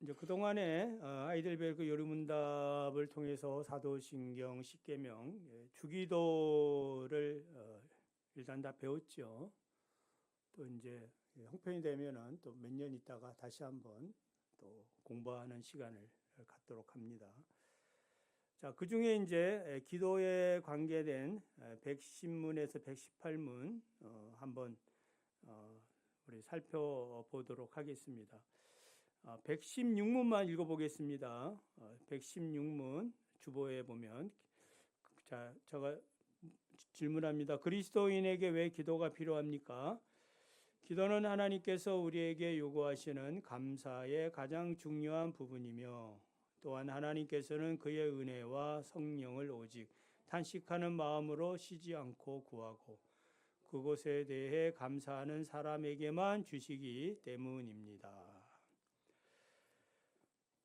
이제 그동안에 아이들별 요리문답을 통해서 사도신경, 십계명, 주기도를 일단 다 배웠죠. 또 이제 형편이 되면은 또 몇 년 있다가 다시 한번 또 공부하는 시간을 갖도록 합니다. 자, 그 중에 이제 기도에 관계된 110문에서 118문 한번 우리 살펴보도록 하겠습니다. 116문만 읽어보겠습니다. 116문 주보에 보면, 자, 제가 질문합니다. 그리스도인에게 왜 기도가 필요합니까? 기도는 하나님께서 우리에게 요구하시는 감사의 가장 중요한 부분이며, 또한 하나님께서는 그의 은혜와 성령을 오직 탄식하는 마음으로 쉬지 않고 구하고 그것에 대해 감사하는 사람에게만 주시기 때문입니다.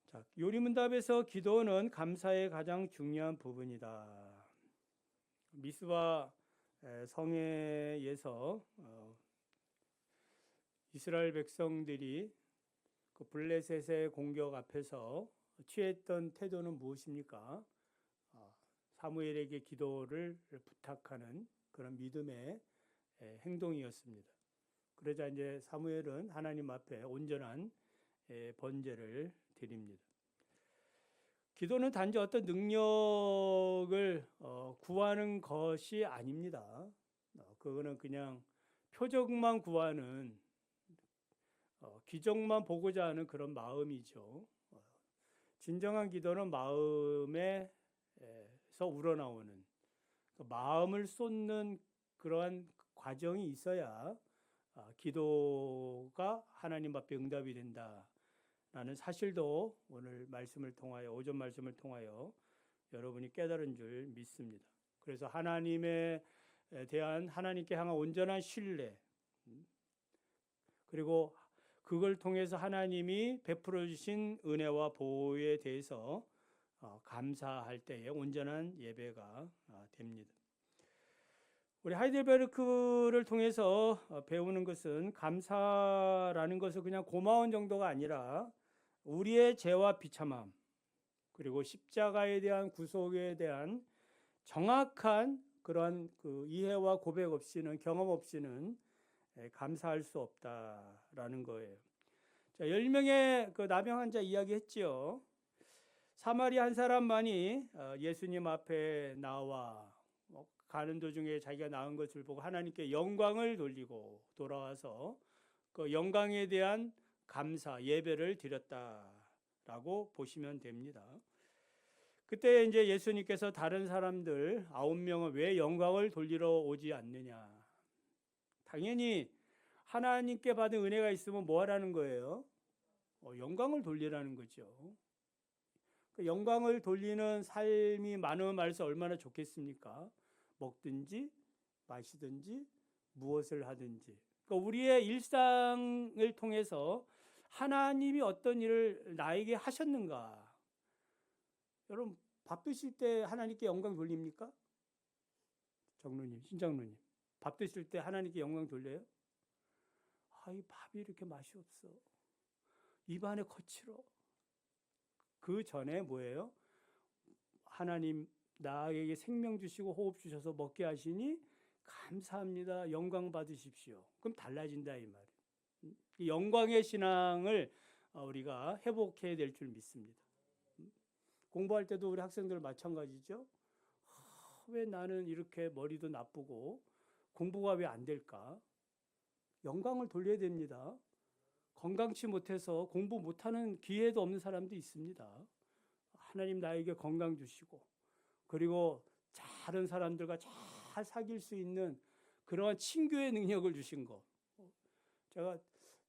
자, 요리문답에서 기도는 감사의 가장 중요한 부분이다. 미스바 성회에서 이스라엘 백성들이 그 블레셋의 공격 앞에서 취했던 태도는 무엇입니까? 사무엘에게 기도를 부탁하는 그런 믿음의 행동이었습니다. 그러자 이제 사무엘은 하나님 앞에 온전한 번제를 드립니다. 기도는 단지 어떤 능력을 구하는 것이 아닙니다. 그거는 그냥 표적만 구하는 기적만 보고자 하는 그런 마음이죠. 진정한 기도는 마음에서 우러나오는 마음을 쏟는 그러한 과정이 있어야 기도가 하나님 앞에 응답이 된다라는 사실도 오늘 말씀을 통하여 오전 말씀을 통하여 여러분이 깨달은 줄 믿습니다. 그래서 하나님에 대한 하나님께 향한 온전한 신뢰 그리고 그걸 통해서 하나님이 베풀어 주신 은혜와 보호에 대해서 감사할 때에 온전한 예배가 됩니다. 우리 하이델베르크를 통해서 배우는 것은 감사라는 것은 그냥 고마운 정도가 아니라 우리의 죄와 비참함 그리고 십자가에 대한 구속에 대한 정확한 그러한 그 이해와 고백 없이는 경험 없이는 감사할 수 없다라는 거예요. 자, 10명의 그 나병 환자 이야기했지요. 사마리 한 사람만이 예수님 앞에 나와 가는 도중에 자기가 나은 것을 보고 하나님께 영광을 돌리고 돌아와서 그 영광에 대한 감사 예배를 드렸다라고 보시면 됩니다. 그때 이제 예수님께서 다른 사람들 9명은 왜 영광을 돌리러 오지 않느냐? 당연히 하나님께 받은 은혜가 있으면 뭐 하라는 거예요? 영광을 돌리라는 거죠. 그 영광을 돌리는 삶이 많으면 말해서 얼마나 좋겠습니까? 먹든지 마시든지 무엇을 하든지. 그러니까 우리의 일상을 통해서 하나님이 어떤 일을 나에게 하셨는가? 여러분 밥 드실 때 하나님께 영광 돌립니까? 정루님, 신장루님. 밥 드실 때 하나님께 영광 돌려요? 이 밥이 이렇게 맛이 없어. 입안에 거칠어. 그 전에 뭐예요? 하나님 나에게 생명 주시고 호흡 주셔서 먹게 하시니 감사합니다. 영광 받으십시오. 그럼 달라진다 이 말이에요. 영광의 신앙을 우리가 회복해야 될 줄 믿습니다. 공부할 때도 우리 학생들 마찬가지죠. 왜 나는 이렇게 머리도 나쁘고 공부가 왜 안 될까? 영광을 돌려야 됩니다. 건강치 못해서 공부 못하는 기회도 없는 사람도 있습니다. 하나님 나에게 건강 주시고 그리고 다른 사람들과 잘 사귈 수 있는 그러한 친교의 능력을 주신 거. 제가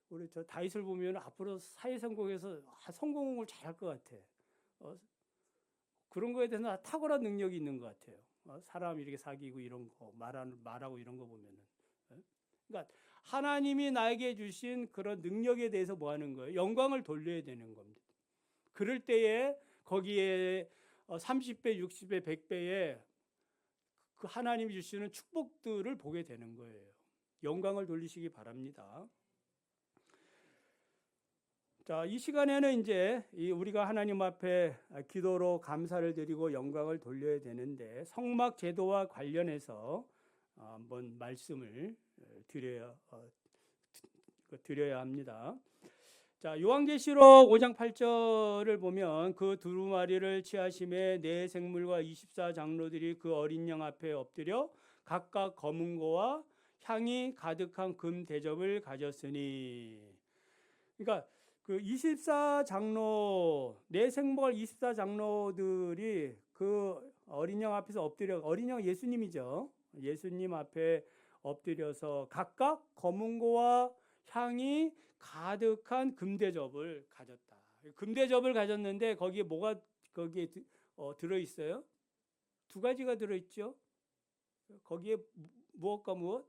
우리 저 다윗을 보면 앞으로 사회성공에서 성공을 잘할 것 같아. 그런 거에 대해서 탁월한 능력이 있는 것 같아요. 사람 이렇게 사귀고 이런 거 말하고 이런 거 보면은. 그러니까 하나님이 나에게 주신 그런 능력에 대해서 뭐 하는 거예요? 영광을 돌려야 되는 겁니다. 그럴 때에 거기에 30배, 60배, 100배의 그 하나님이 주시는 축복들을 보게 되는 거예요. 영광을 돌리시기 바랍니다. 자, 이 시간에는 이제 우리가 하나님 앞에 기도로 감사를 드리고 영광을 돌려야 되는데 성막 제도와 관련해서 한번 말씀을 드려야 합니다. 자, 요한계시록 5장 8절을 보면 그 두루마리를 취하심에 네 생물과 24장로들이 그 어린 양 앞에 엎드려 각각 검은 고와 향이 가득한 금 대접을 가졌으니. 그러니까 그 24장로, 네 생물 24장로들이 그 어린 양 앞에서 엎드려, 어린 양 예수님이죠. 예수님 앞에 엎드려서 각각 검은 고와 향이 가득한 금대접을 가졌다. 금대접을 가졌는데 거기에 뭐가 들어 있어요? 두 가지가 들어 있죠. 거기에 무엇과 무엇?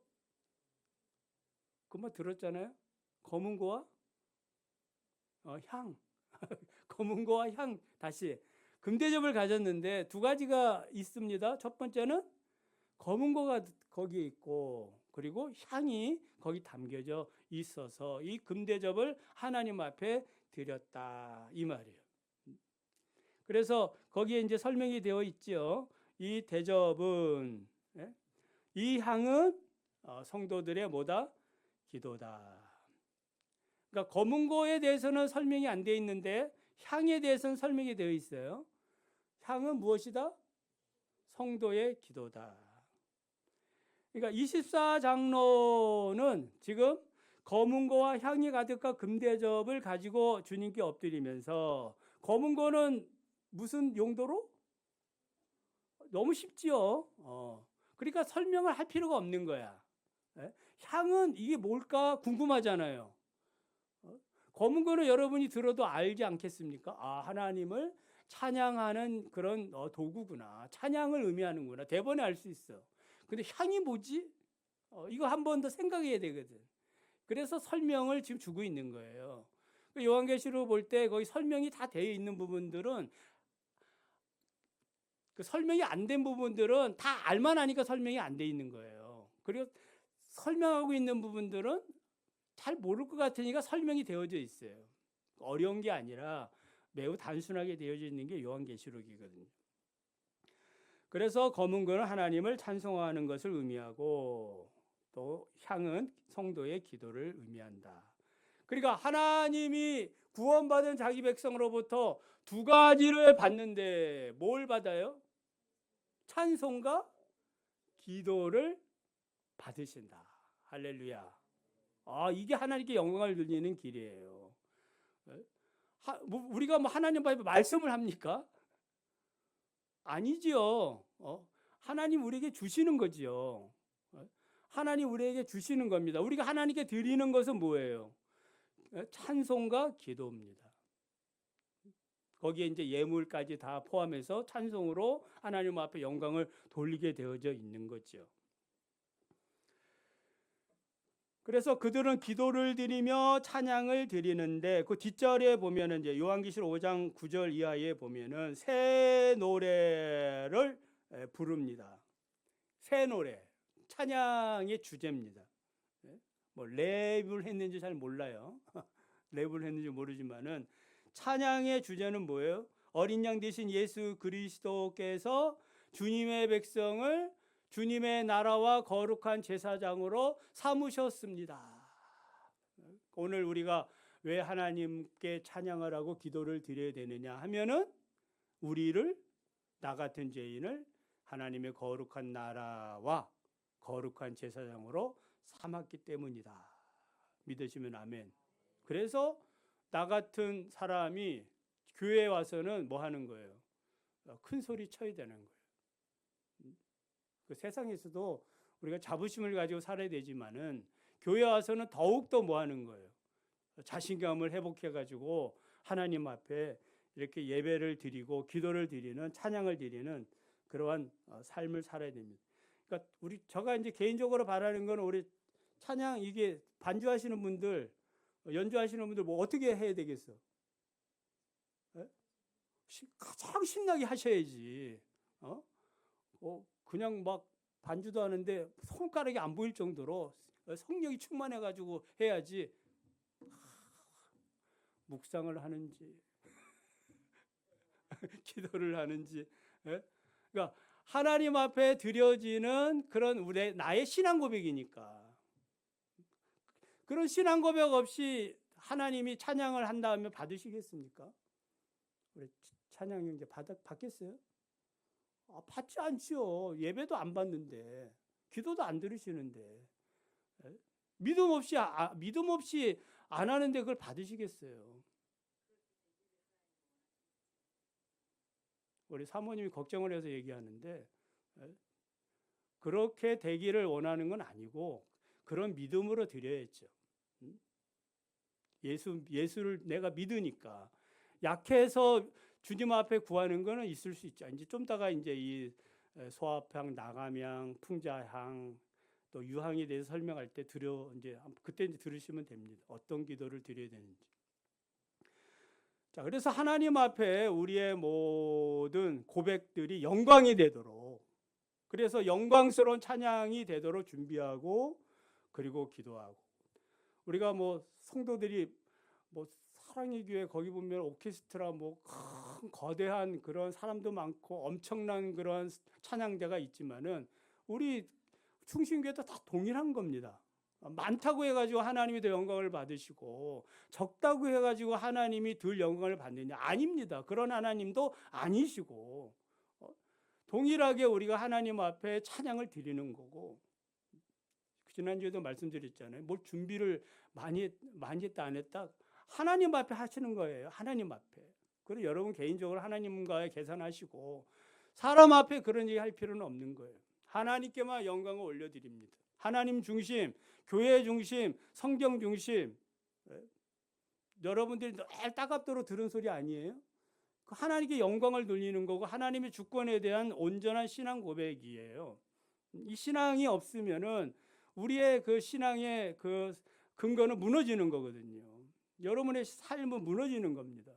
그만 들었잖아요. 검은 고와 향. 검은 고와 향. 다시 금대접을 가졌는데 두 가지가 있습니다. 첫 번째는 검은 고가 거기에 있고, 그리고 향이 거기 담겨져 있어서 이 금대접을 하나님 앞에 드렸다, 이 말이에요. 그래서 거기에 이제 설명이 되어 있죠. 이 대접은, 이 향은 성도들의 뭐다? 기도다. 그러니까 검은 고에 대해서는 설명이 안 되어 있는데 향에 대해서는 설명이 되어 있어요. 향은 무엇이다? 성도의 기도다. 그러니까 24장로는 지금 검은 고와 향이 가득한 금대접을 가지고 주님께 엎드리면서, 검은 고는 무슨 용도로? 너무 쉽지요. 그러니까 설명을 할 필요가 없는 거야. 향은 이게 뭘까 궁금하잖아요. 검은 거는 여러분이 들어도 알지 않겠습니까? 아, 하나님을 찬양하는 그런 도구구나. 찬양을 의미하는구나. 대번에 알 수 있어. 근데 향이 뭐지? 이거 한 번 더 생각해야 되거든. 그래서 설명을 지금 주고 있는 거예요. 요한계시록 볼 때 거기 설명이 다 되어 있는 부분들은, 그 설명이 안 된 부분들은 다 알만 하니까 설명이 안 돼 있는 거예요. 그리고 설명하고 있는 부분들은 잘 모를 것 같으니까 설명이 되어져 있어요. 어려운 게 아니라 매우 단순하게 되어져 있는 게 요한계시록이거든요. 그래서 검은 거는 하나님을 찬송하는 것을 의미하고, 또 향은 성도의 기도를 의미한다. 그러니까 하나님이 구원받은 자기 백성으로부터 두 가지를 받는데 뭘 받아요? 찬송과 기도를 받으신다. 할렐루야. 이게 하나님께 영광을 돌리는 길이에요. 우리가 뭐 하나님 앞에 말씀을 합니까? 아니지요. 하나님 우리에게 주시는 거지요. 하나님 우리에게 주시는 겁니다. 우리가 하나님께 드리는 것은 뭐예요? 찬송과 기도입니다. 거기에 이제 예물까지 다 포함해서 찬송으로 하나님 앞에 영광을 돌리게 되어져 있는 거죠. 그래서 그들은 기도를 드리며 찬양을 드리는데, 그 뒷절에 보면은 이제 요한계시록 5장 9절 이하에 보면은 새 노래를 부릅니다. 새 노래, 찬양의 주제입니다. 뭐 랩을 했는지 잘 몰라요. 랩을 했는지 모르지만은 찬양의 주제는 뭐예요? 어린 양 되신 예수 그리스도께서 주님의 백성을 주님의 나라와 거룩한 제사장으로 삼으셨습니다. 오늘 우리가 왜 하나님께 찬양을 하고 기도를 드려야 되느냐 하면은, 우리를, 나 같은 죄인을 하나님의 거룩한 나라와 거룩한 제사장으로 삼았기 때문이다. 믿으시면 아멘. 그래서 나 같은 사람이 교회에 와서는 뭐 하는 거예요? 큰 소리 쳐야 되는 거예요. 그 세상에서도 우리가 자부심을 가지고 살아야 되지만은 교회 와서는 더욱더 뭐 하는 거예요? 자신감을 회복해 가지고 하나님 앞에 이렇게 예배를 드리고 기도를 드리는, 찬양을 드리는 그러한 삶을 살아야 됩니다. 그러니까 제가 이제 개인적으로 바라는 건, 우리 찬양, 이게 반주하시는 분들, 연주하시는 분들 뭐 어떻게 해야 되겠어? 가장 신나게 하셔야지. 그냥 막 반주도 하는데 손가락이 안 보일 정도로 성령이 충만해 가지고 해야지. 묵상을 하는지 기도를 하는지. 예? 그러니까 하나님 앞에 드려지는 그런 나의 신앙 고백이니까. 그런 신앙 고백 없이 하나님이 찬양을 한 다음에 받으시겠습니까? 우리 찬양 형제 받겠어요? 받지 않죠. 예배도 안 받는데, 기도도 안 들으시는데, 예? 믿음 없이 안 하는데 그걸 받으시겠어요? 우리 사모님이 걱정을 해서 얘기하는데, 예? 그렇게 되기를 원하는 건 아니고 그런 믿음으로 드려야죠. 예수를 내가 믿으니까. 약해서 주님 앞에 구하는 거는 있을 수 있죠. 이제 좀 다가 이제 이 소합향, 나감향, 풍자향, 또 유향에 대해서 설명할 때 그때 이제 들으시면 됩니다. 어떤 기도를 드려야 되는지. 자, 그래서 하나님 앞에 우리의 모든 고백들이 영광이 되도록, 그래서 영광스러운 찬양이 되도록 준비하고, 그리고 기도하고. 우리가 뭐 성도들이 뭐 사랑의 교회 거기 보면 오케스트라 뭐 큰 거대한 그런 사람도 많고 엄청난 그런 찬양대가 있지만은 우리 충신교회도 다 동일한 겁니다. 많다고 해가지고 하나님이 더 영광을 받으시고 적다고 해가지고 하나님이 덜 영광을 받느냐? 아닙니다. 그런 하나님도 아니시고 동일하게 우리가 하나님 앞에 찬양을 드리는 거고, 지난주에도 말씀드렸잖아요. 뭘 준비를 많이 했다 안 했다, 하나님 앞에 하시는 거예요. 하나님 앞에. 그리고 여러분 개인적으로 하나님과의 계산하시고 사람 앞에 그런 얘기 할 필요는 없는 거예요. 하나님께만 영광을 올려드립니다. 하나님 중심, 교회 중심, 성경 중심. 여러분들이 늘 따갑도록 들은 소리 아니에요? 하나님께 영광을 돌리는 거고 하나님의 주권에 대한 온전한 신앙 고백이에요. 이 신앙이 없으면은 우리의 그 신앙의 그 근거는 무너지는 거거든요. 여러분의 삶은 무너지는 겁니다.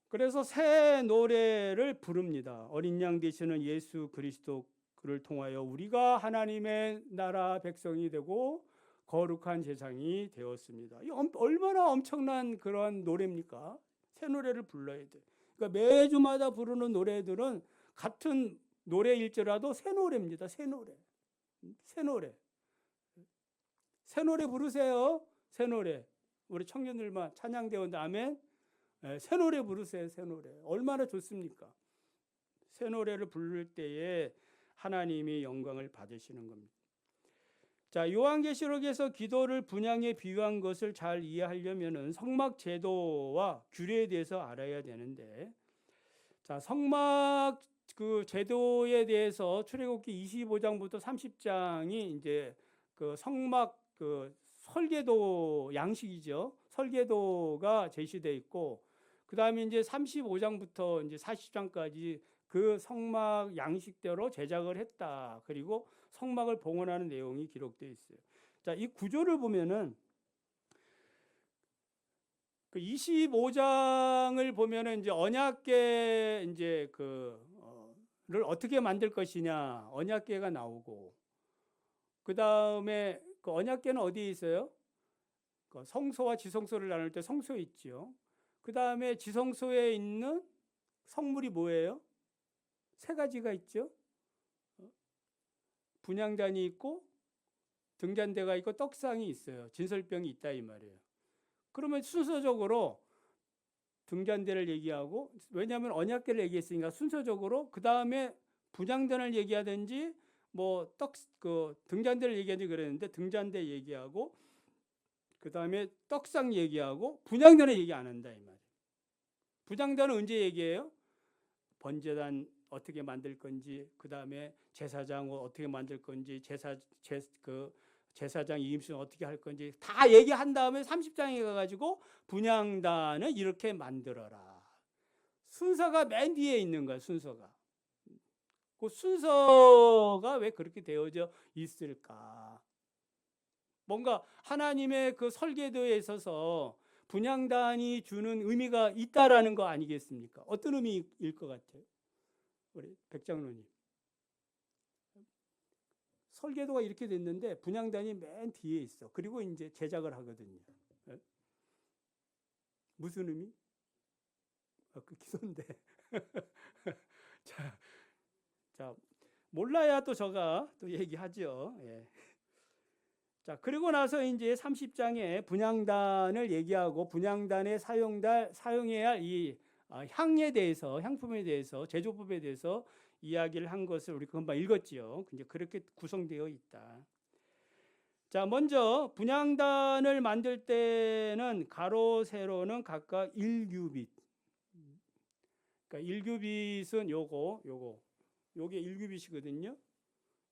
그래서 새 노래를 부릅니다. 어린 양 되시는 예수 그리스도를 통하여 우리가 하나님의 나라 백성이 되고 거룩한 제사장이 되었습니다. 이 얼마나 엄청난 그런 노래입니까? 새 노래를 불러야 돼. 그러니까 매주마다 부르는 노래들은 같은 노래일지라도 새 노래입니다. 새 노래. 새 노래. 새 노래 부르세요. 새 노래. 우리 청년들만 찬양대원 다음에 새 노래 부르세요. 새 노래. 얼마나 좋습니까? 새 노래를 부를 때에 하나님이 영광을 받으시는 겁니다. 자, 요한계시록에서 기도를 분향에 비유한 것을 잘 이해하려면은 성막 제도와 규례에 대해서 알아야 되는데, 자, 성막 그 제도에 대해서 출애굽기 25장부터 30장이 이제 그 성막 그 설계도 양식이죠. 설계도가 제시되어 있고, 그 다음에 이제 35장부터 이제 40장까지 그 성막 양식대로 제작을 했다. 그리고 성막을 봉헌하는 내용이 기록되어 있어요. 자, 이 구조를 보면은 그 25장을 보면은 이제 언약궤 이제 를 어떻게 만들 것이냐, 언약궤가 나오고, 그 다음에 그 언약궤는 어디에 있어요? 그 성소와 지성소를 나눌 때 성소에 있죠. 그 다음에 지성소에 있는 성물이 뭐예요? 세 가지가 있죠. 분향단이 있고 등잔대가 있고 떡상이 있어요. 진설병이 있다 이 말이에요. 그러면 순서적으로 등잔대를 얘기하고, 왜냐하면 언약궤를 얘기했으니까 순서적으로 그 다음에 분향단을 얘기하든지 뭐 등잔대를 얘기하든지 그랬는데 등잔대 얘기하고 그 다음에 떡상 얘기하고 분향단을 얘기 안 한다 이 말이에요. 분향단은 언제 얘기해요? 번제단 어떻게 만들 건지, 그 다음에 제사장 어떻게 만들 건지, 제사장 이임수는 어떻게 할 건지 다 얘기한 다음에 30장에 가가지고 분향단을 이렇게 만들어라. 순서가 맨 뒤에 있는 거야. 순서가. 그 순서가 왜 그렇게 되어져 있을까? 뭔가 하나님의 그 설계도에 있어서 분향단이 주는 의미가 있다라는 거 아니겠습니까? 어떤 의미일 것 같아요? 우리 백장로님. 설계도가 이렇게 됐는데 분향단이 맨 뒤에 있어. 그리고 이제 제작을 하거든요. 무슨 의미? 그 기도인데. 자, 몰라야 또 제가 또 얘기하죠. 예. 자, 그리고 나서 이제 30장에 분향단을 얘기하고 분향단에 사용해야 할 이 향에 대해서, 향품에 대해서, 제조법에 대해서 이야기를 한 것을 우리 금방 읽었지요. 이제 그렇게 구성되어 있다. 자, 먼저 분향단을 만들 때는 가로 세로는 각각 1규빗. 그러니까 1규빗은 요게 1규빗이거든요.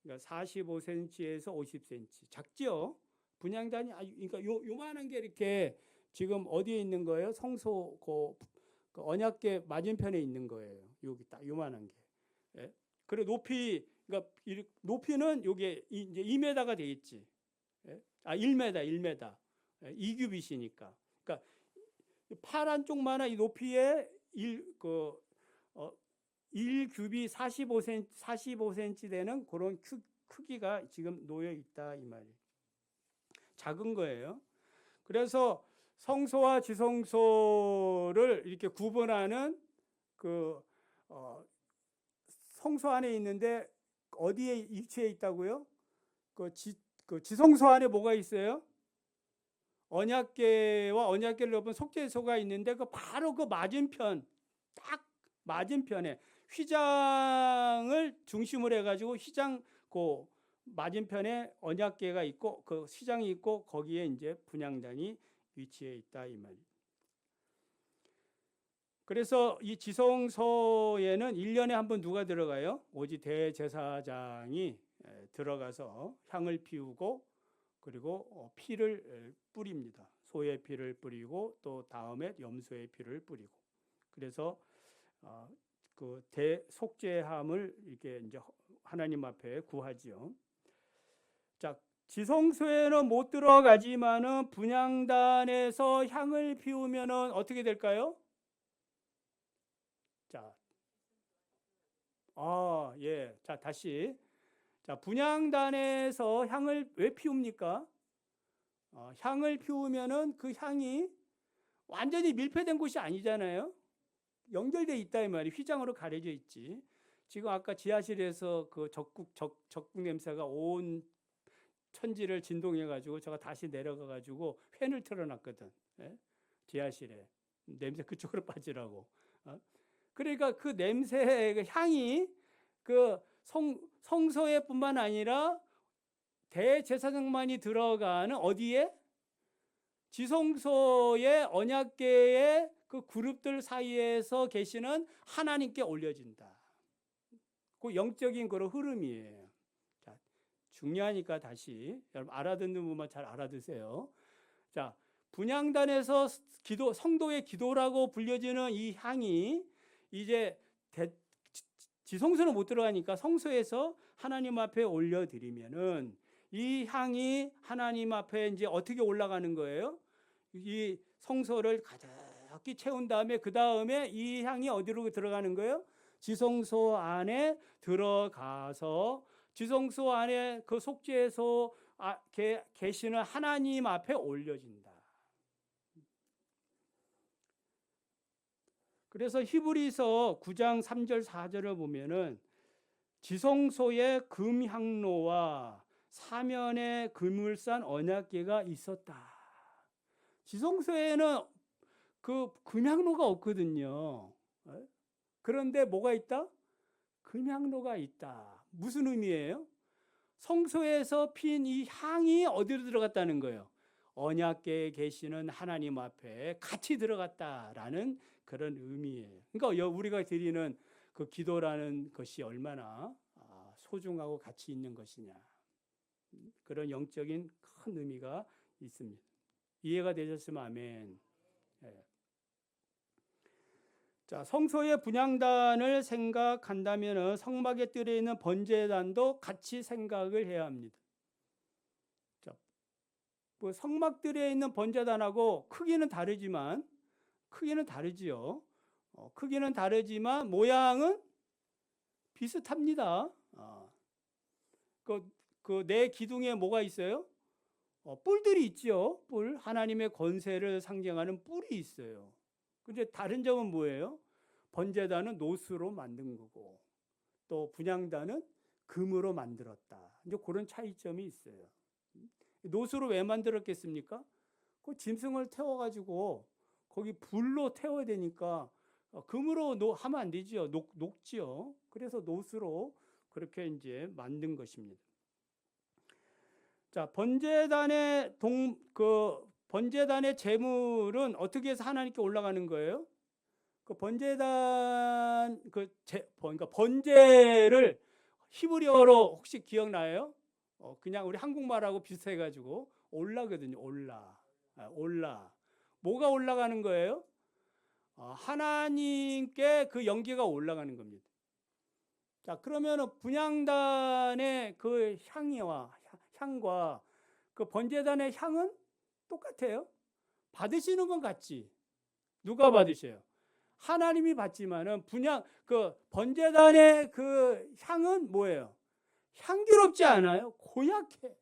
그러니까 45cm에서 50cm. 작죠? 분향단이 그러니까 요만한 게 이렇게 지금 어디에 있는 거예요? 성소 그 언약궤 맞은편에 있는 거예요. 여기 딱 요만한 게. 예? 그리고 그러니까 높이는 요게 이제 2m가 되겠지. 예? 1m. 예? 2규빗이니까. 그러니까 파란 쪽만한 이 높이에 1규빗 45cm 되는 그런 크기가 지금 놓여 있다 이 말이에요. 작은 거예요. 그래서 성소와 지성소를 이렇게 구분하는 성소 안에 있는데 어디에 위치해 있다고요? 그 지성소 안에 뭐가 있어요? 언약궤와 언약궤를 옆은 속죄소가 있는데 바로 그 맞은편, 딱 맞은편에 휘장을 중심으로 해가지고 휘장 그 맞은편에 언약궤가 있고 그 휘장이 있고 거기에 이제 분향단이 위치해 있다 이 말이에요. 그래서 이 지성소에는 1년에 한 번 누가 들어가요? 오직 대제사장이 들어가서 향을 피우고 그리고 피를 뿌립니다. 소의 피를 뿌리고 또 다음에 염소의 피를 뿌리고 그래서 그 대속죄함을 이렇게 이제 하나님 앞에 구하지요. 자, 지성소에는 못 들어가지만은 분향단에서 향을 피우면은 어떻게 될까요? 자, 예. 자, 다시. 자, 분향단에서 향을 왜 피웁니까? 향을 피우면은 그 향이 완전히 밀폐된 곳이 아니잖아요. 연결돼 있다 이 말이 휘장으로 가려져 있지. 지금 아까 지하실에서 그 적국 냄새가 온 천지를 진동해 가지고 제가 다시 내려가 가지고 팬을 틀어놨거든. 예? 지하실에 냄새 그쪽으로 빠지라고. 그러니까 그 냄새, 그 향이 그 성소에뿐만 아니라 대제사장만이 들어가는 어디에? 지성소의 언약궤의 그 그룹들 사이에서 계시는 하나님께 올려진다. 그 영적인 그런 흐름이에요. 자, 중요하니까 다시 여러분 알아듣는 분만 잘 알아두세요. 자, 분향단에서 성도의 기도라고 불려지는 이 향이 이제 지성소는 못 들어가니까 성소에서 하나님 앞에 올려드리면은 이 향이 하나님 앞에 이제 어떻게 올라가는 거예요? 이 성소를 가득히 채운 다음에 그 다음에 이 향이 어디로 들어가는 거예요? 지성소 안에 들어가서 지성소 안에 그 속죄소 계시는 하나님 앞에 올려진다. 그래서 히브리서 9장 3절 4절을 보면은 지성소에 금향로와 사면에 금을 싼 언약궤가 있었다. 지성소에는 그 금향로가 없거든요. 그런데 뭐가 있다? 금향로가 있다. 무슨 의미예요? 성소에서 핀 이 향이 어디로 들어갔다는 거예요? 언약궤에 계시는 하나님 앞에 같이 들어갔다라는 그런 의미예요. 그러니까 우리가 드리는 그 기도라는 것이 얼마나 소중하고 가치 있는 것이냐. 그런 영적인 큰 의미가 있습니다. 이해가 되셨으면 아멘. 예. 자, 성소의 분향단을 생각한다면 성막의 뜰에 있는 번제단도 같이 생각을 해야 합니다. 자, 뭐 성막들에 있는 번제단하고 크기는 다르지만 크기는 다르지만 모양은 비슷합니다. 그 내 기둥에 뭐가 있어요? 뿔들이 있죠. 뿔. 하나님의 권세를 상징하는 뿔이 있어요. 근데 다른 점은 뭐예요? 번제단은 노스로 만든 거고 또 분향단은 금으로 만들었다. 이제 그런 차이점이 있어요. 노스로 왜 만들었겠습니까? 그 짐승을 태워가지고 거기 불로 태워야 되니까 금으로 하면 안 되지요. 녹지요. 그래서 노스로 그렇게 이제 만든 것입니다. 자, 번제단의 제물은 어떻게 해서 하나님께 올라가는 거예요? 그 번제단 그러니까 번제를 히브리어로 혹시 기억나요? 그냥 우리 한국말하고 비슷해가지고 올라거든요. 올라. 뭐가 올라가는 거예요? 하나님께 그 연기가 올라가는 겁니다. 자, 그러면 분향단의 그 향과 그 번제단의 향은 똑같아요. 받으시는 건 같지. 누가 받으셔요? 하나님이 받지만은 그 번제단의 그 향은 뭐예요? 향기롭지 않아요. 고약해.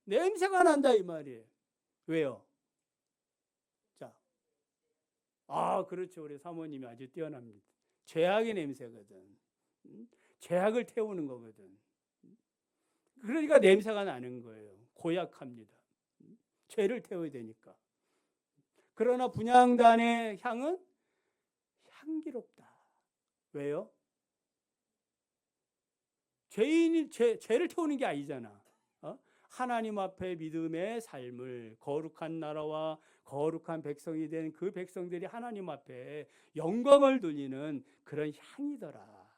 냄새가 난다 이 말이에요. 왜요? 자, 그렇죠. 우리 사모님이 아주 뛰어납니다. 죄악의 냄새거든. 죄악을 태우는 거거든. 그러니까 냄새가 나는 거예요. 고약합니다. 죄를 태워야 되니까. 그러나 분향단의 향은 향기롭다. 왜요? 죄를 태우는 게 아니잖아. 하나님 앞에 믿음의 삶을 거룩한 나라와 거룩한 백성이 된 그 백성들이 하나님 앞에 영광을 돌리는 그런 향이더라.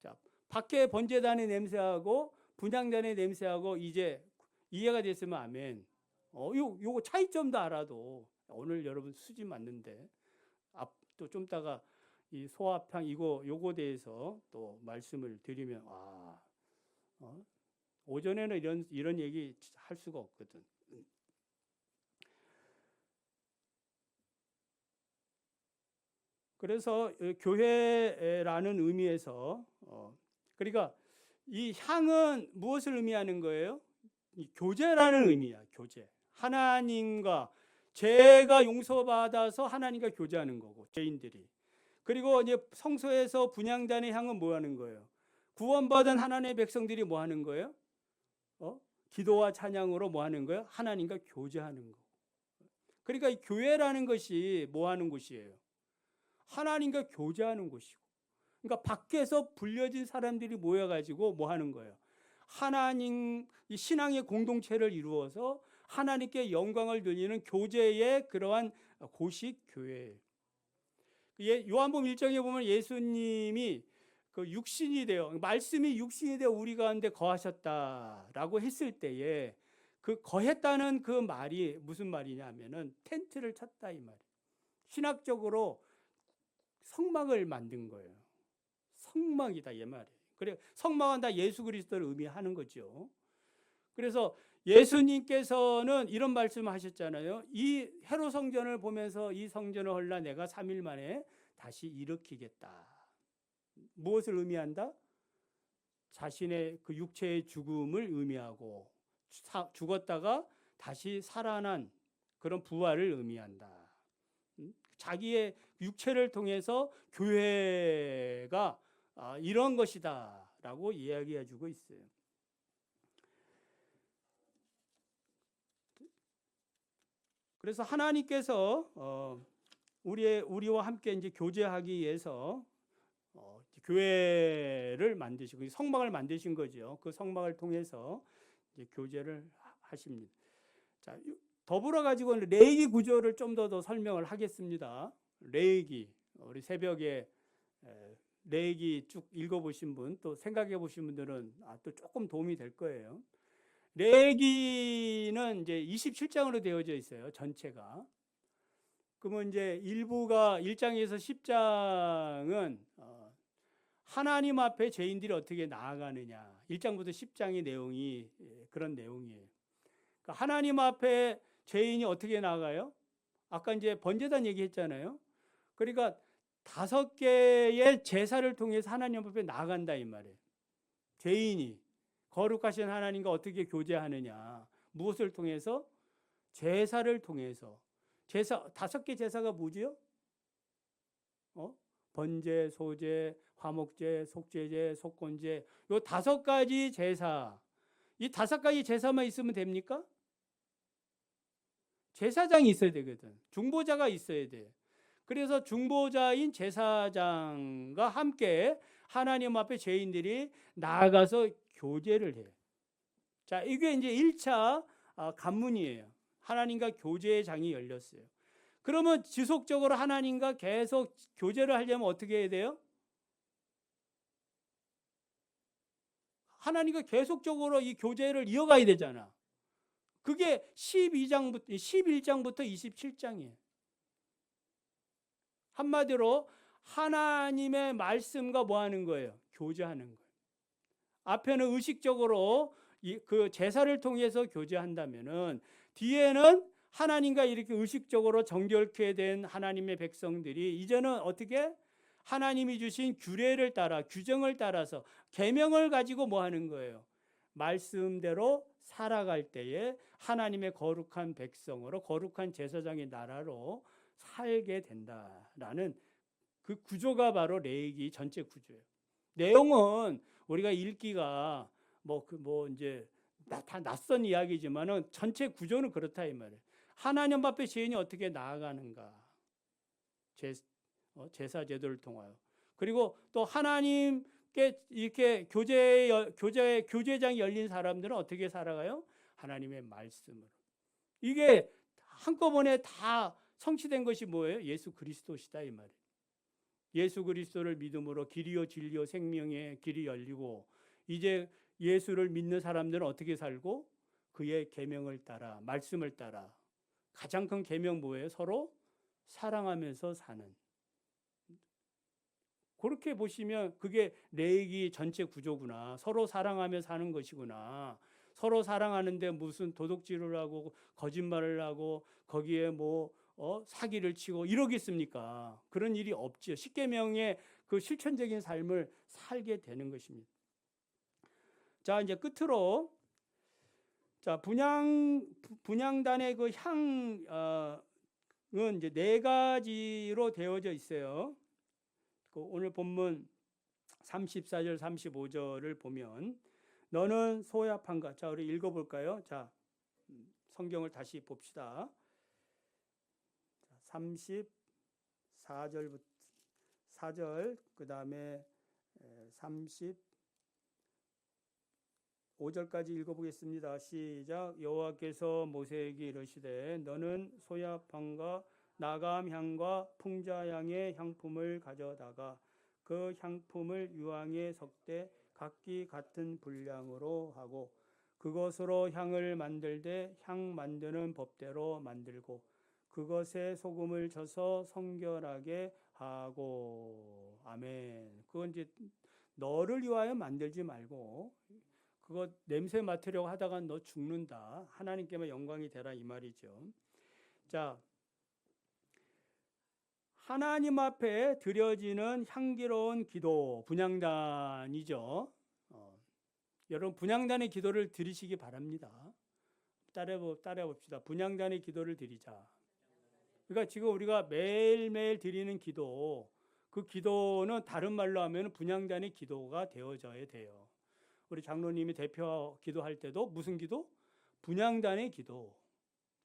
자, 밖에 번제단의 냄새하고 분향단의 냄새하고 이제 이해가 됐으면 아멘. 요거 차이점도 알아도 오늘 여러분 수지 맞는데 또 좀 따가 이 소합향 요거 대해서 또 말씀을 드리면 오전에는 이런 얘기 할 수가 없거든. 그래서 교회라는 의미에서 그러니까 이 향은 무엇을 의미하는 거예요? 이 교제라는 의미야. 교제. 하나님과 죄가 용서받아서 하나님과 교제하는 거고 죄인들이. 그리고 이제 성소에서 분향단의 향은 뭐 하는 거예요? 구원받은 하나님의 백성들이 뭐 하는 거예요? 기도와 찬양으로 뭐 하는 거예요? 하나님과 교제하는 거. 그러니까 이 교회라는 것이 뭐 하는 곳이에요? 하나님과 교제하는 곳이고. 그러니까 밖에서 불려진 사람들이 모여가지고 뭐 하는 거예요? 하나님, 이 신앙의 공동체를 이루어서 하나님께 영광을 돌리는 교제의 그러한 곳이 교회예요. 요한복음 1장에 보면 예수님이 그 육신이 되어 말씀이 육신이 되어 우리 가운데 거하셨다라고 했을 때에 그 거했다는 그 말이 무슨 말이냐면은 텐트를 쳤다 이 말이에요. 신학적으로 성막을 만든 거예요. 성막이다 이 말이에요. 그래 성막은 다 예수 그리스도를 의미하는 거죠. 그래서 예수님께서는 이런 말씀을 하셨잖아요. 이 헤롯 성전을 보면서 이 성전을 헐라 내가 3일 만에 다시 일으키겠다. 무엇을 의미한다? 자신의 그 육체의 죽음을 의미하고 죽었다가 다시 살아난 그런 부활을 의미한다. 자기의 육체를 통해서 교회가 이런 것이다 라고 이야기해 주고 있어요. 그래서 하나님께서 우리와 함께 이제 교제하기 위해서 교회를 만드시고 성막을 만드신 거죠. 그 성막을 통해서 이제 교제를 하십니다. 자, 더불어 가지고 레위기 구조를 좀 더 설명을 하겠습니다. 레위기 우리 새벽에 레위기 쭉 읽어보신 분 또 생각해 보신 분들은 또 조금 도움이 될 거예요. 레위기는 이제 27장으로 되어져 있어요. 전체가. 그러면 이제 일부가 1장에서 10장은 하나님 앞에 죄인들이 어떻게 나아가느냐. 1장부터 10장의 내용이 그런 내용이에요. 그러니까 하나님 앞에 죄인이 어떻게 나아가요? 아까 이제 번제단 얘기했잖아요. 그러니까 5개의 제사를 통해서 하나님 앞에 나아간다 이 말이에요. 죄인이. 거룩하신 하나님과 어떻게 교제하느냐? 무엇을 통해서? 제사를 통해서. 제사, 5개 제사가 뭐지요? 번제, 소제, 화목제, 속죄제, 속건제. 요 5가지 제사. 이 5가지 제사만 있으면 됩니까? 제사장이 있어야 되거든. 중보자가 있어야 돼. 그래서 중보자인 제사장과 함께 하나님 앞에 죄인들이 나아가서 교제를 해. 자, 이게 이제 1차 관문이에요. 하나님과 교제의 장이 열렸어요. 그러면 지속적으로 하나님과 계속 교제를 하려면 어떻게 해야 돼요? 하나님과 계속적으로 이 교제를 이어가야 되잖아. 그게 11장부터 27장이에요. 한마디로 하나님의 말씀과 뭐 하는 거예요? 교제하는 거예요. 앞에는 의식적으로 그 제사를 통해서 교제한다면은 뒤에는 하나님과 이렇게 의식적으로 정결케 된 하나님의 백성들이 이제는 어떻게 하나님이 주신 규례를 따라 규정을 따라서 계명을 가지고 뭐 하는 거예요? 말씀대로 살아갈 때에 하나님의 거룩한 백성으로 거룩한 제사장의 나라로 살게 된다라는 그 구조가 바로 레위기 전체 구조예요. 내용은 우리가 읽기가 이제 다 낯선 이야기지만은 전체 구조는 그렇다 이 말이에요. 하나님 앞에 죄인이 어떻게 나아가는가? 제사 제도를 통하여. 그리고 또 하나님께 이렇게 교제장이 열린 사람들은 어떻게 살아가요? 하나님의 말씀으로. 이게 한꺼번에 다 성취된 것이 뭐예요? 예수 그리스도시다 이 말이에요. 예수 그리스도를 믿음으로 길이요 진리요 생명의 길이 열리고 이제 예수를 믿는 사람들은 어떻게 살고 그의 계명을 따라 말씀을 따라 가장 큰 계명 뭐예요? 서로 사랑하면서 사는. 그렇게 보시면 그게 레위기 전체 구조구나. 서로 사랑하며 사는 것이구나. 서로 사랑하는데 무슨 도둑질을 하고 거짓말을 하고 거기에 사기를 치고 이러겠습니까? 그런 일이 없지요. 십계명의 그 실천적인 삶을 살게 되는 것입니다. 자, 이제 끝으로 자, 분향단의 그 향은 이제 4가지로 되어져 있어요. 그 오늘 본문 34절 35절을 보면 너는 소야판가. 자, 우리 읽어볼까요? 자, 성경을 다시 봅시다. 34절부터 4절 그 다음에 35절까지 읽어보겠습니다. 시작. 여호와께서 모세에게 이르시되 너는 소야향과 나감향과 풍자향의 향품을 가져다가 그 향품을 유황에 섞되 각기 같은 분량으로 하고 그것으로 향을 만들되 향 만드는 법대로 만들고 그것에 소금을 쳐서 성결하게 하고. 아멘. 그건 이제 너를 위하여 만들지 말고 그거 냄새 맡으려고 하다가 너 죽는다. 하나님께만 영광이 되라 이 말이죠. 자, 하나님 앞에 드려지는 향기로운 기도, 분향단이죠. 여러분 분향단의 기도를 드리시기 바랍니다. 따라해 봅시다. 분향단의 기도를 드리자. 그러니까 지금 우리가 매일매일 드리는 기도, 그 기도는 다른 말로 하면 분향단의 기도가 되어져야 돼요. 우리 장로님이 대표 기도할 때도 무슨 기도? 분향단의 기도.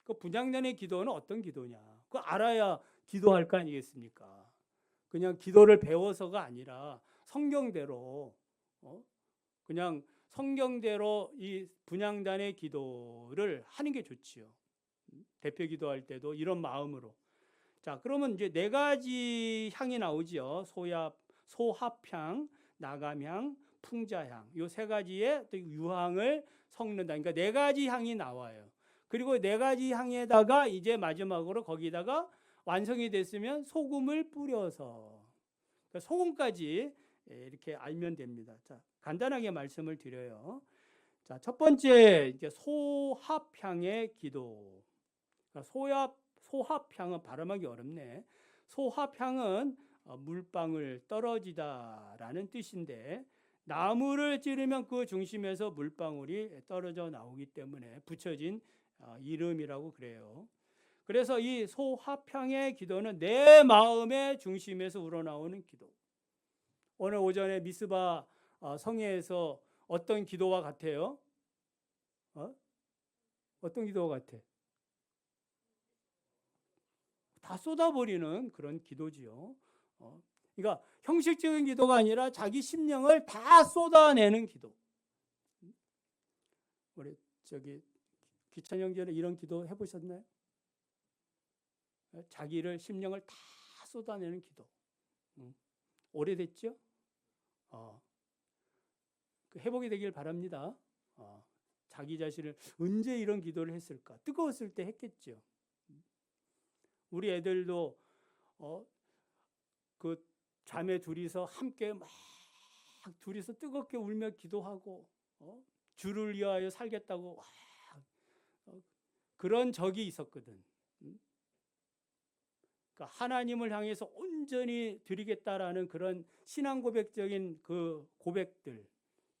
그 분향단의 기도는 어떤 기도냐? 그거 알아야 기도할 거 아니겠습니까? 그냥 기도를 배워서가 아니라 성경대로 그냥 성경대로 이 분향단의 기도를 하는 게 좋지요. 대표 기도할 때도 이런 마음으로. 자, 그러면 이제 4가지 향이 나오지요. 소합향, 나감향, 풍자향. 요 3가지의 또 유황을 섞는다. 그러니까 4가지 향이 나와요. 그리고 4가지 향에다가 이제 마지막으로 거기다가 완성이 됐으면 소금을 뿌려서 그러니까 소금까지 이렇게 알면 됩니다. 자, 간단하게 말씀을 드려요. 자, 첫 번째 이제 소합향의 기도. 그러니까 소합향은 발음하기 어렵네. 소합향은 물방울 떨어지다라는 뜻인데 나무를 찌르면 그 중심에서 물방울이 떨어져 나오기 때문에 붙여진 이름이라고 그래요. 그래서 이 소화평의 기도는 내 마음의 중심에서 우러나오는 기도. 오늘 오전에 미스바 성회에서 어떤 기도와 같아요? 어떤 기도와 같아? 다 쏟아버리는 그런 기도지요. 그러니까 형식적인 기도가 아니라 자기 심령을 다 쏟아내는 기도. 우리 기찬 형제는 이런 기도 해보셨나요? 자기를 심령을 다 쏟아내는 기도. 오래됐죠? 회복이 되길 바랍니다. 자기 자신을 언제 이런 기도를 했을까? 뜨거웠을 때 했겠죠. 우리 애들도 그 자매 둘이서 함께 막 둘이서 뜨겁게 울며 기도하고 주를 위하여 살겠다고 그런 적이 있었거든. 그러니까 하나님을 향해서 온전히 드리겠다라는 그런 신앙 고백적인 그 고백들,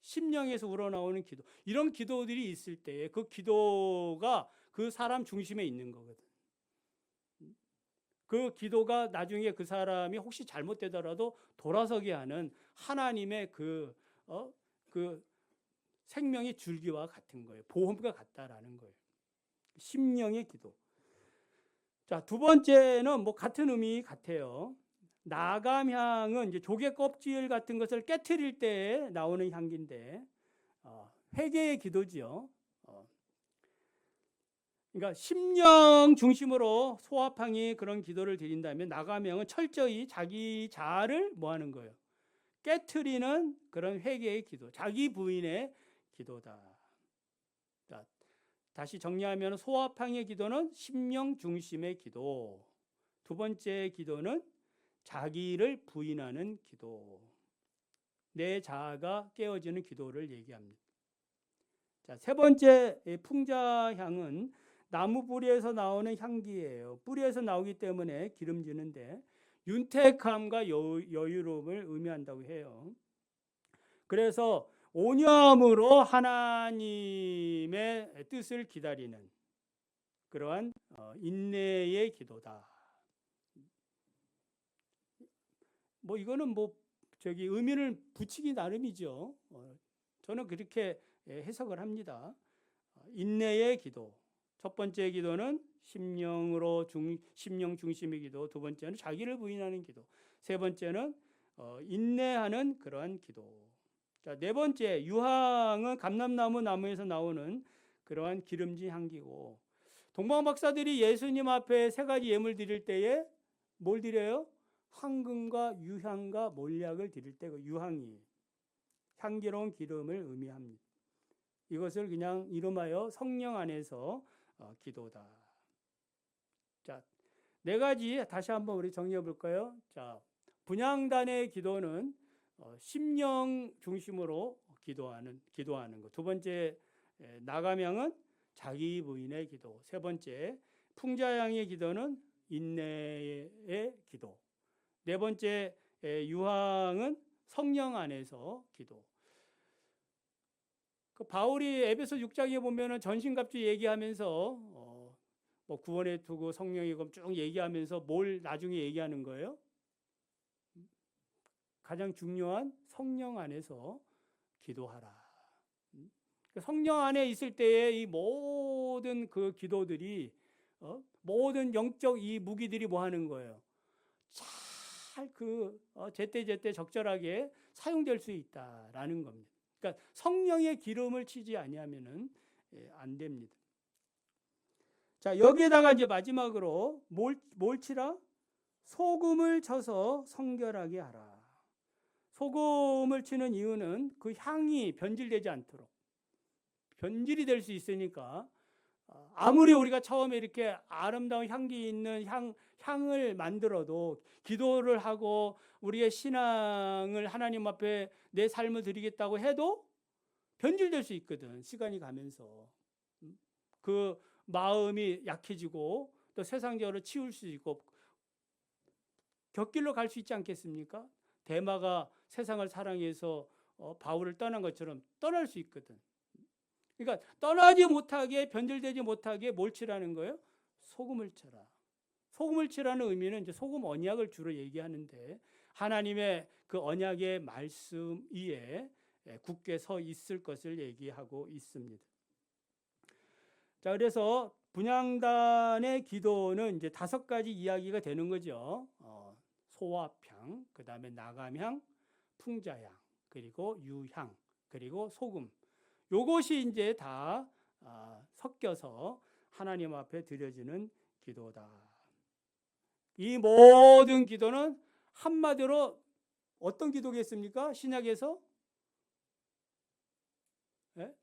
심령에서 우러나오는 기도, 이런 기도들이 있을 때에 그 기도가 그 사람 중심에 있는 거거든. 그 기도가 나중에 그 사람이 혹시 잘못되더라도 돌아서게 하는 하나님의 그 생명의 줄기와 같은 거예요. 보험과 같다라는 거예요. 심령의 기도. 자, 두 번째는 뭐 같은 의미 같아요. 나감향은 이제 조개 껍질 같은 것을 깨트릴 때 나오는 향기인데 회개의 기도지요. 그러니까 심령 중심으로 소화팡이 그런 기도를 드린다면 나감향은 철저히 자기 자아를 뭐 하는 거예요? 깨트리는 그런 회개의 기도, 자기 부인의 기도다. 자, 다시 정리하면 소화팡의 기도는 심령 중심의 기도. 두 번째 기도는 자기를 부인하는 기도. 내 자아가 깨어지는 기도를 얘기합니다. 자, 세 번째 풍자향은 나무 뿌리에서 나오는 향기예요. 뿌리에서 나오기 때문에 기름지는데 윤택함과 여유로움을 의미한다고 해요. 그래서 온유함으로 하나님의 뜻을 기다리는 그러한 인내의 기도다. 뭐 이거는 의미를 붙이기 나름이죠. 저는 그렇게 해석을 합니다. 인내의 기도. 첫 번째 기도는 심령 중심의 기도. 두 번째는 자기를 부인하는 기도. 세 번째는 인내하는 그러한 기도. 자, 네 번째 유황은 감람나무에서 나오는 그러한 기름진 향기고, 동방 박사들이 예수님 앞에 세 가지 예물 드릴 때에 뭘 드려요? 황금과 유향과 몰약을 드릴 때 그 유향이 향기로운 기름을 의미합니다. 이것을 그냥 이름하여 성령 안에서 기도다. 자, 네 가지 다시 한번 우리 정리해 볼까요? 자, 분향단의 기도는 심령 중심으로 기도하는 것. 두 번째 나감향은 자기 부인의 기도. 세 번째 풍자향의 기도는 인내의 기도. 네 번째 유황은 성령 안에서 기도. 그 바울이 에베소 6장에 보면은 전신갑주 얘기하면서 뭐 구원의 투구, 성령의 검 쭉 얘기하면서 뭘 나중에 얘기하는 거예요? 가장 중요한 성령 안에서 기도하라. 성령 안에 있을 때에 이 모든 그 기도들이 모든 영적 이 무기들이 뭐 하는 거예요? 잘 제때 적절하게 사용될 수 있다라는 겁니다. 그러니까 성령의 기름을 치지 아니하면은 안 됩니다. 자, 여기에다가 이제 마지막으로 뭘 치라? 소금을 쳐서 성결하게 하라. 소금을 치는 이유는 그 향이 변질되지 않도록, 변질이 될 수 있으니까 아무리 우리가 처음에 이렇게 아름다운 향기 있는 향을 만들어도 기도를 하고 우리의 신앙을 하나님 앞에 내 삶을 드리겠다고 해도 변질될 수 있거든. 시간이 가면서 그 마음이 약해지고 또 세상적으로 치울 수 있고 곁길로 갈 수 있지 않겠습니까? 데마가 세상을 사랑해서 바울을 떠난 것처럼 떠날 수 있거든. 그러니까 떠나지 못하게, 변질되지 못하게 뭘 칠하는 거예요? 소금을 쳐라. 소금을 칠하는 의미는 이제 소금 언약을 주로 얘기하는데, 하나님의 그 언약의 말씀 위에 굳게 서 있을 것을 얘기하고 있습니다. 자, 그래서 분향단의 기도는 이제 5가지 이야기가 되는 거죠. 소화향, 그 다음에 나감향, 풍자향, 그리고 유향, 그리고 소금. 요것이 이제 다 섞여서 하나님 앞에 드려지는 기도다. 이 모든 기도는 한마디로 어떤 기도겠습니까? 신약에서? 네?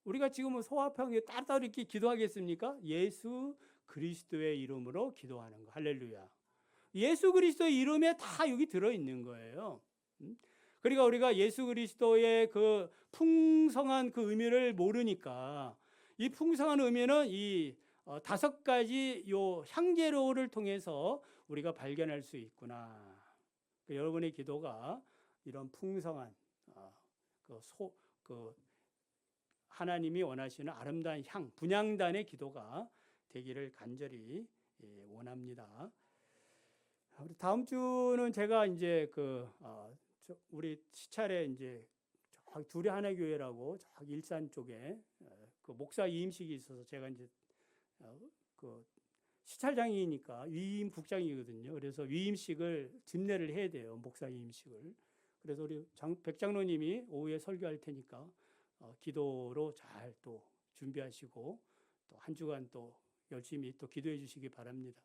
우리가 지금 소화평에 따로따로 이렇게 기도하겠습니까? 예수 그리스도의 이름으로 기도하는 거. 할렐루야. 예수 그리스도의 이름에 다 여기 들어있는 거예요. 그러니까 우리가 예수 그리스도의 그 풍성한 그 의미를 모르니까, 이 풍성한 의미는 이 5가지 요 향재료를 통해서 우리가 발견할 수 있구나. 여러분의 기도가 이런 풍성한 그 하나님이 원하시는 아름다운 향, 분향단의 기도가 되기를 간절히 원합니다. 우리 다음 주는 제가 이제 우리 시찰에 이제 둘이 하나 교회라고 저기 일산 쪽에 그 목사 이임식이 있어서 제가 이제 그 시찰장이니까 위임 국장이거든요. 그래서 위임식을 집례를 해야 돼요. 목사 이임식을. 그래서 우리 백 장로님이 오후에 설교할 테니까 기도로 잘 또 준비하시고 또 한 주간 또 열심히 또 기도해 주시기 바랍니다.